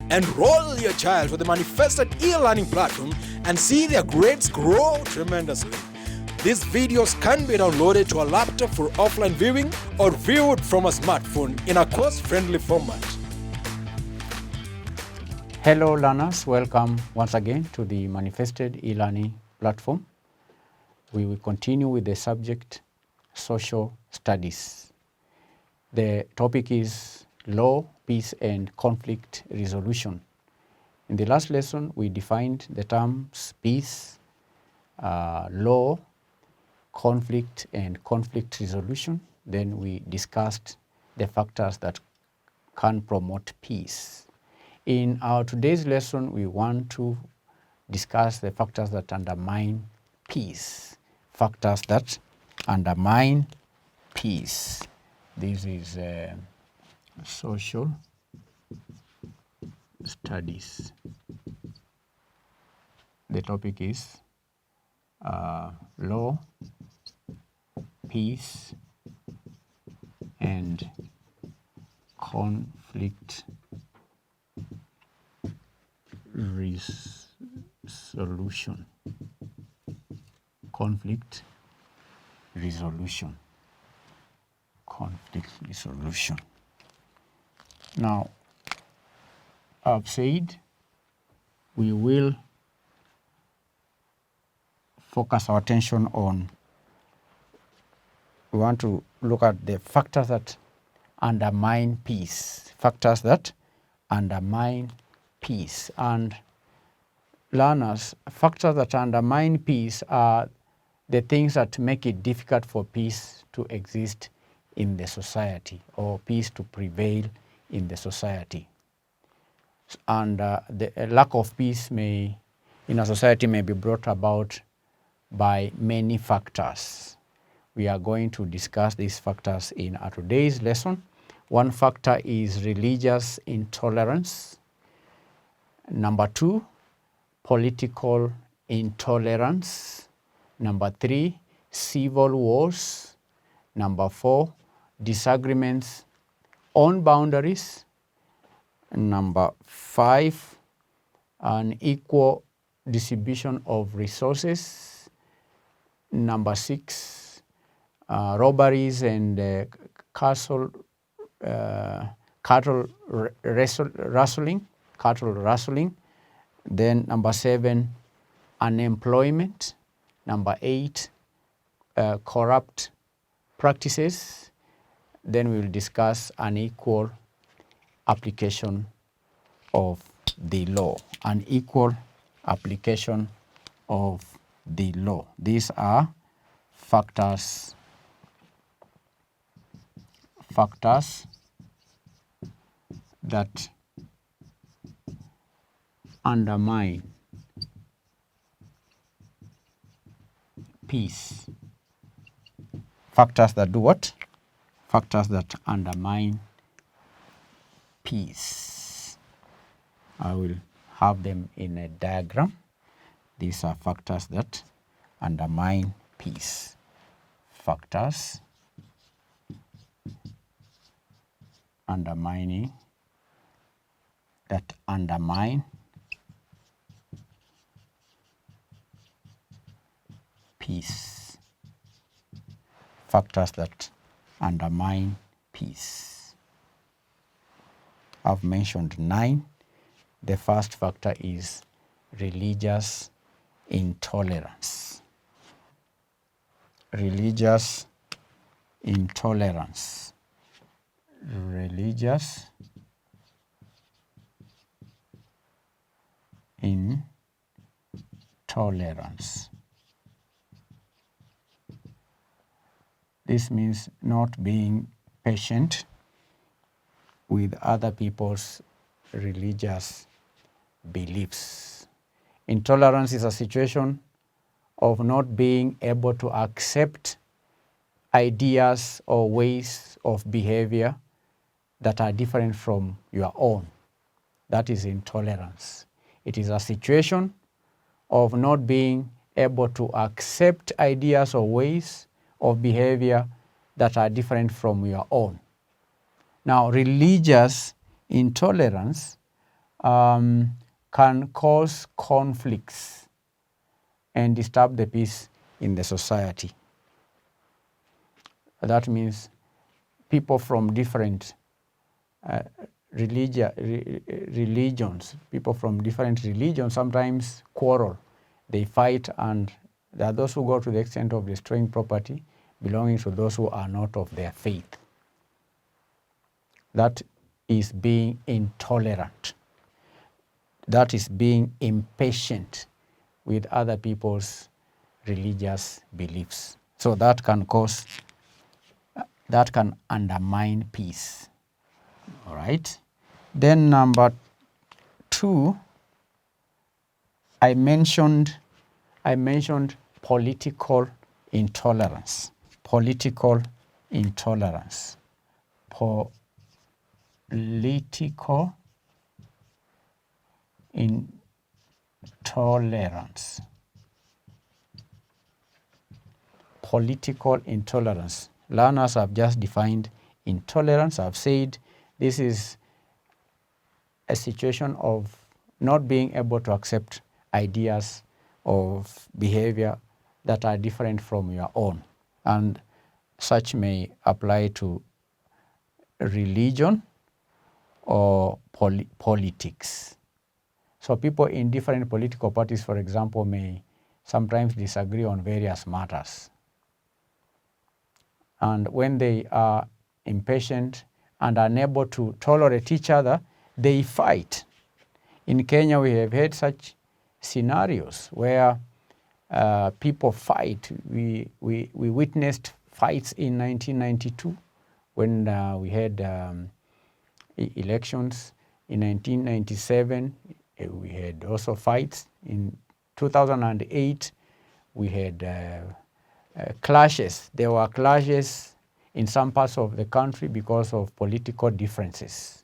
Enroll your child for the manifested e-learning platform and see their grades grow tremendously. These videos can be downloaded to a laptop for offline viewing or viewed from a smartphone in a cost-friendly format. Hello learners, welcome once again to the manifested e-learning platform. We will continue with the subject Social Studies. The topic is Law, Peace and Conflict Resolution. In the last lesson, we defined the terms peace, law, conflict and conflict resolution. Then we discussed the factors that can promote peace. In our today's lesson, we want to discuss the factors that undermine peace. Factors that undermine peace. This is Social Studies. The topic is law, peace, and conflict resolution. Conflict resolution. Conflict resolution. Now, I've said we will focus our attention on, we want to look at the factors that undermine peace. Factors that undermine peace. And learners, factors that undermine peace are the things that make it difficult for peace to exist in the society or peace to prevail in the society. And the lack of peace in a society may be brought about by many factors. We are going to discuss these factors in our today's lesson. One factor is religious intolerance. Number 2, political intolerance. Number 3, civil wars. Number 4, disagreements on boundaries. Number 5, unequal distribution of resources. Number 6, robberies and cattle rustling. Then number 7, unemployment. Number 8, corrupt practices. Then we will discuss unequal application of the law. Unequal application of the law. These are factors that undermine peace. Factors that do what? Factors that undermine peace. I will have them in a diagram. These are factors that undermine peace. Factors that undermine peace. Factors that undermine peace. I've mentioned 9. The first factor is religious intolerance. Religious intolerance. Religious intolerance. This means not being patient with other people's religious beliefs. Intolerance is a situation of not being able to accept ideas or ways of behavior that are different from your own. That is intolerance. It is a situation of not being able to accept ideas or ways of behavior that are different from your own. Now, religious intolerance can cause conflicts and disturb the peace in the society. That means people from different religions, people from different religions sometimes quarrel. They fight, and there are those who go to the extent of destroying property belonging to those who are not of their faith. That is being intolerant. That is being impatient with other people's religious beliefs. So that can undermine peace. All right. Then number 2, I mentioned political intolerance. Political intolerance. Political intolerance. Political intolerance. Learners have just defined intolerance. I've said this is a situation of not being able to accept ideas of behavior that are different from your own. And such may apply to religion or politics. So people in different political parties, for example, may sometimes disagree on various matters. And when they are impatient and unable to tolerate each other, they fight. In Kenya, we have had such scenarios where people fight. We witnessed fights in 1992 when we had elections. In 1997, we had also fights. In 2008, we had clashes. There were clashes in some parts of the country because of political differences.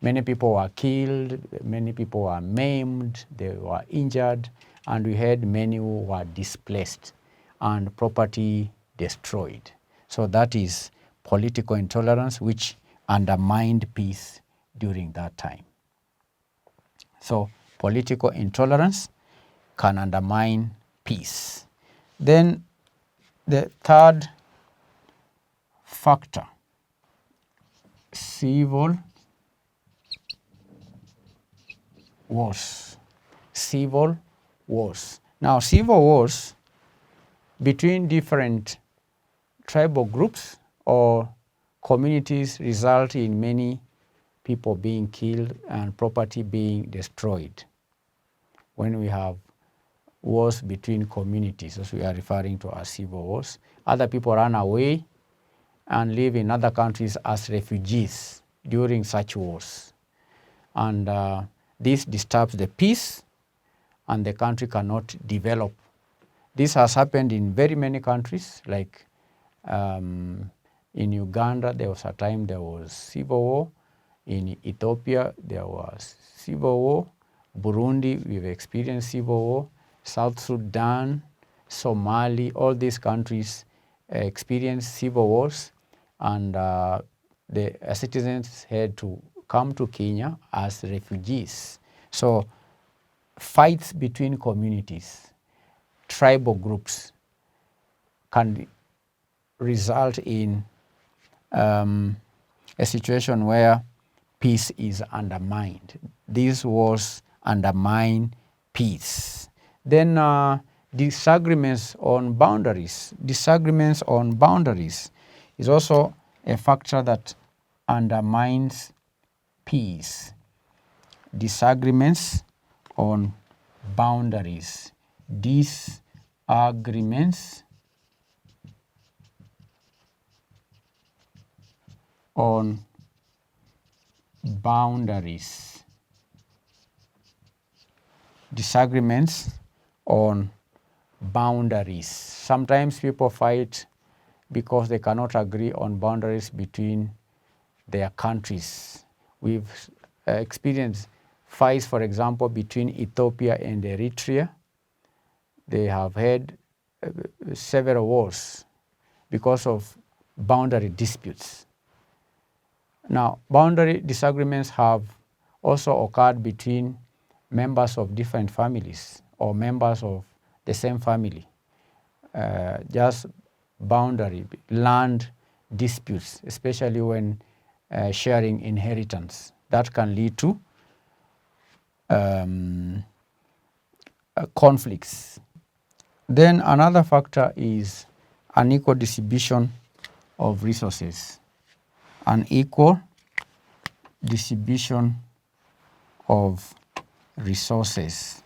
Many people were killed, many people were maimed, they were injured, and we had many who were displaced and property destroyed. So that is political intolerance, which undermined peace during that time. So political intolerance can undermine peace. Then the third factor, civil wars. Civil wars. Now, civil wars between different tribal groups or communities result in many people being killed and property being destroyed. When we have wars between communities, as we are referring to as civil wars, other people run away and live in other countries as refugees during such wars. And this disturbs the peace and the country cannot develop. This has happened in very many countries, like in Uganda, there was a time there was civil war. In Ethiopia, there was civil war. Burundi, we've experienced civil war. South Sudan, Somali, all these countries experienced civil wars, and the citizens had to come to Kenya as refugees. So fights between communities, tribal groups, can result in a situation where peace is undermined. This wars undermine peace. Then disagreements on boundaries. Disagreements on boundaries is also a factor that undermines peace. Disagreements on boundaries. Disagreements on boundaries. Disagreements on boundaries. Sometimes people fight because they cannot agree on boundaries between their countries. We've experienced fights, for example, between Ethiopia and Eritrea. They have had several wars because of boundary disputes. Now, boundary disagreements have also occurred between members of different families or members of the same family. Just boundary, land disputes, especially when sharing inheritance. That can lead to conflicts. Then another factor is unequal distribution of resources. Unequal distribution of resources.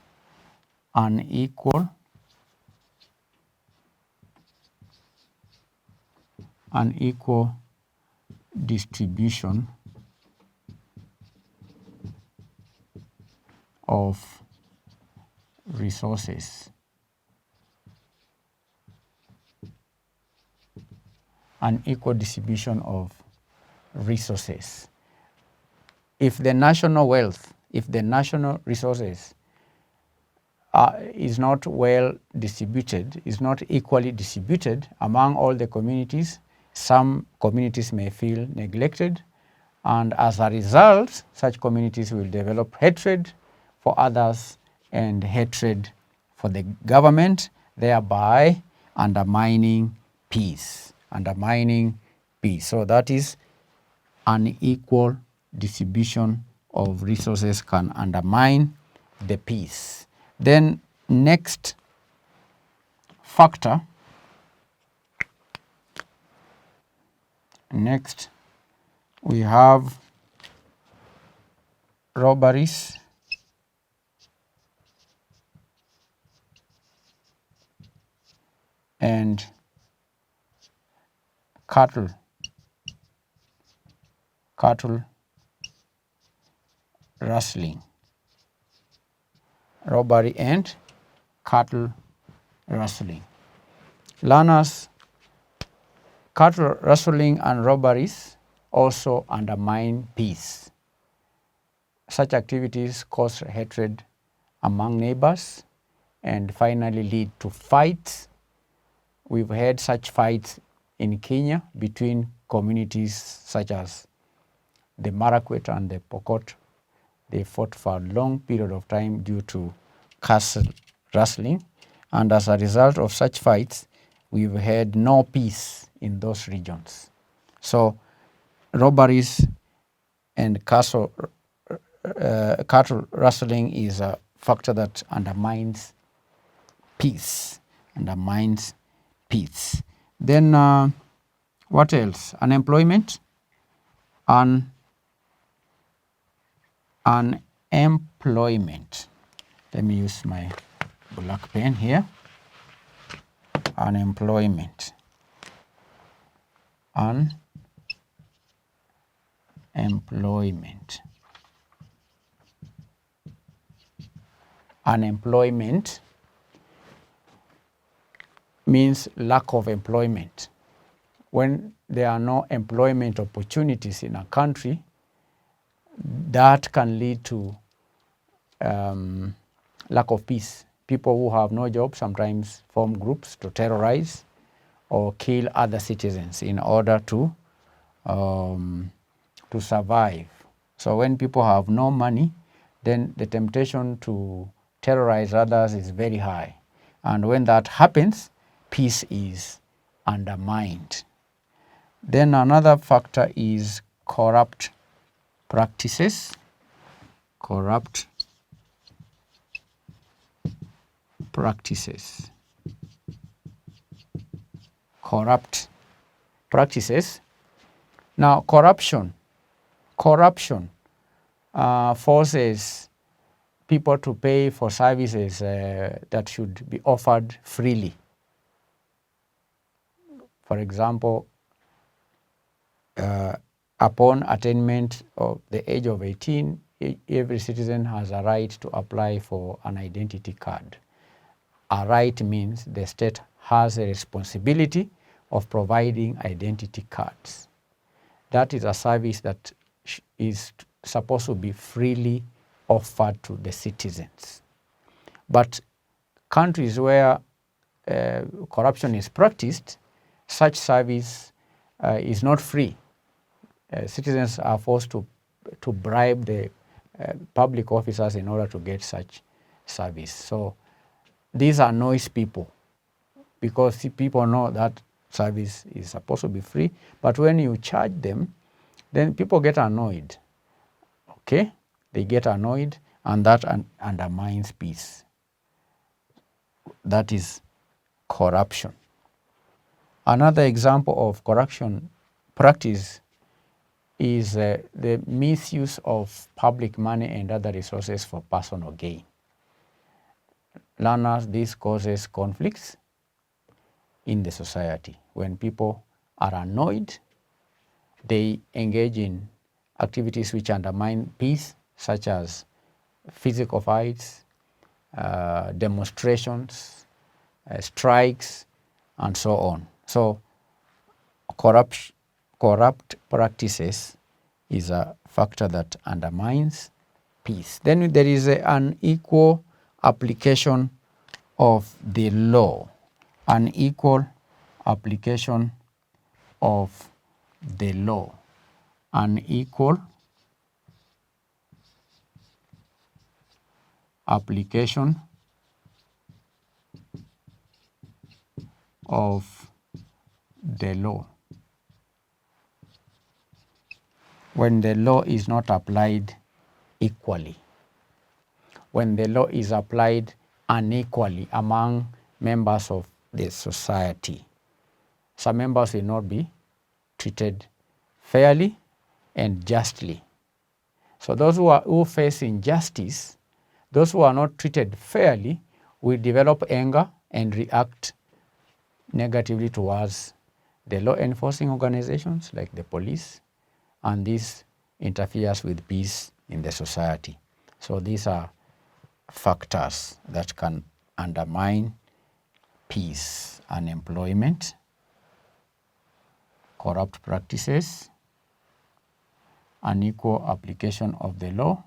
Unequal distribution of resources. Unequal distribution of resources. If the national wealth, if the national resources is not well distributed, is not equally distributed among all the communities, some communities may feel neglected, and as a result, such communities will develop hatred for others and hatred for the government, thereby undermining peace. Undermining peace. So that is unequal distribution of resources can undermine the peace. Then next factor, next we have robberies and cattle rustling. Robbery and cattle rustling. Learners, cattle rustling and robberies also undermine peace. Such activities cause hatred among neighbors and finally lead to fights. We've had such fights in Kenya between communities such as the Marakwet and the Pokot. They fought for a long period of time due to cattle rustling, and as a result of such fights, we've had no peace in those regions. So robberies and cattle rustling is a factor that undermines peace. Undermines peace. Then what else? Unemployment. Unemployment. Let me use my black pen here. Unemployment. Unemployment. Unemployment means lack of employment. When there are no employment opportunities in a country, that can lead to lack of peace. People who have no job sometimes form groups to terrorize or kill other citizens in order to survive. So when people have no money, then the temptation to terrorize others is very high. And when that happens, peace is undermined. Then another factor is corrupt practices. Corrupt practices. Corrupt practices. Now, corruption forces people to pay for services that should be offered freely. For example, upon attainment of the age of 18, every citizen has a right to apply for an identity card. A right means the state has a responsibility of providing identity cards. That is a service that is supposed to be freely offered to the citizens. But countries where corruption is practiced, such service is not free. Citizens are forced to bribe the public officers in order to get such service. So these annoys people because people know that service is supposed to be free, but when you charge them, then people get annoyed. Okay? They get annoyed, and that undermines peace. That is corruption. Another example of corruption practice is the misuse of public money and other resources for personal gain. Learners, this causes conflicts in the society. When people are annoyed, they engage in activities which undermine peace, such as physical fights, demonstrations, strikes, and so on. So corrupt practices is a factor that undermines peace. Then there is an unequal application of the law. Unequal application of the law. Unequal application of the law. When the law is not applied equally. When the law is applied unequally among members of the society. Some members will not be treated fairly and justly. So those who face injustice, those who are not treated fairly, will develop anger and react negatively towards the law enforcing organizations like the police, and this interferes with peace in the society. So these are factors that can undermine peace: unemployment, corrupt practices, unequal application of the law,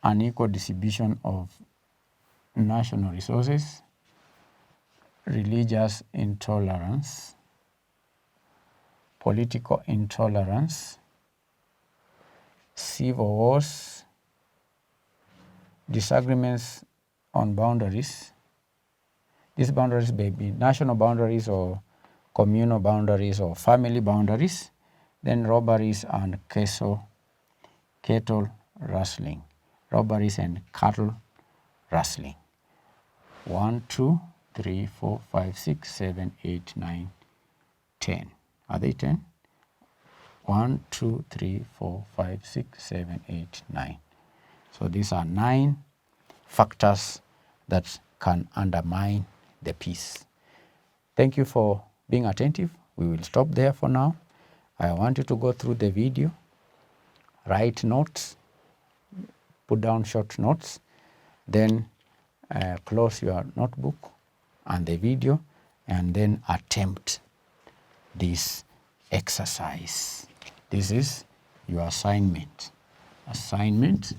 unequal distribution of national resources, religious intolerance, political intolerance, civil wars, disagreements on boundaries. These boundaries may be national boundaries or communal boundaries or family boundaries. Then robberies and cattle rustling. Robberies and cattle rustling. 1, 2, 3, 4, 5, 6, 7, 8, 9, 10. Are they 10? 1, 2, 3, 4, 5, 6, 7, 8, 9. So these are 9 factors that can undermine the peace. Thank you for being attentive. We will stop there for now. I want you to go through the video, write notes, put down short notes, then close your notebook and the video, and then attempt this exercise. This is your assignment. Assignment.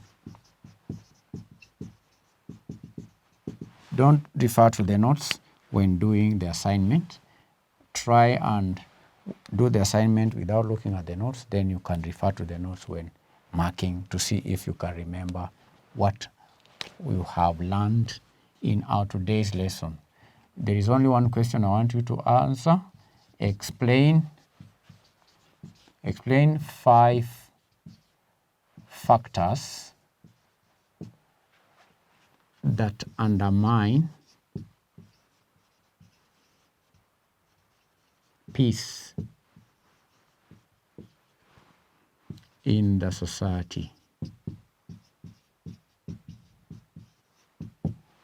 Don't refer to the notes when doing the assignment. Try and do the assignment without looking at the notes. Then you can refer to the notes when marking to see if you can remember what we have learned in our today's lesson. There is only one question I want you to answer. Explain 5 factors that undermine peace in the society.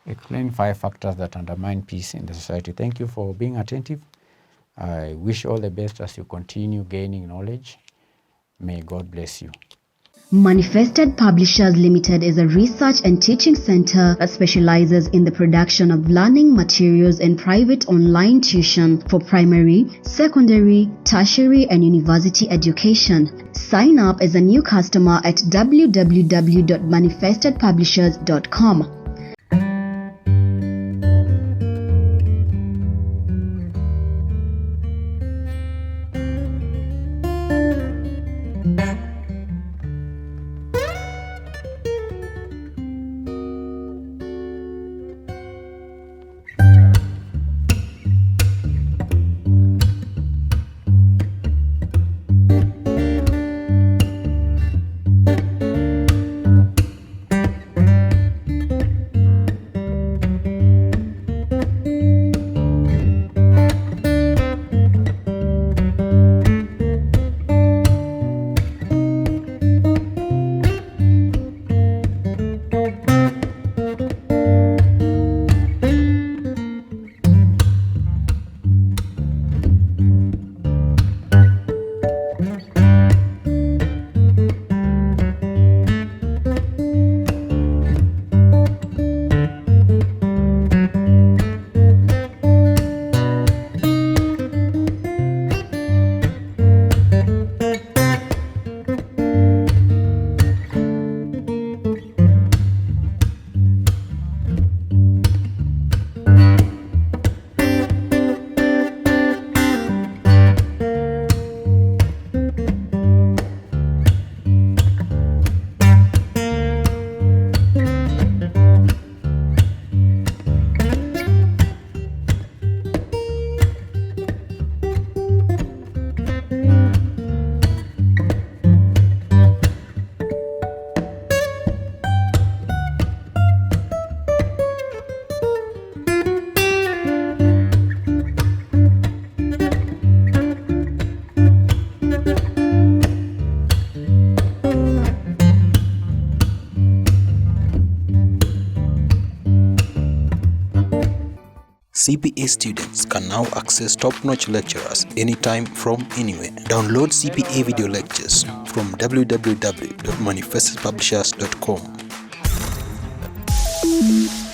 Explain 5 factors that undermine peace in the society. Thank you for being attentive. I wish you all the best as you continue gaining knowledge. May God bless you. Manifested Publishers Limited is a research and teaching center that specializes in the production of learning materials and private online tuition for primary, secondary, tertiary, and university education. Sign up as a new customer at www.manifestedpublishers.com. CPA students can now access top-notch lecturers anytime from anywhere. Download CPA video lectures from www.manifestedpublishers.com.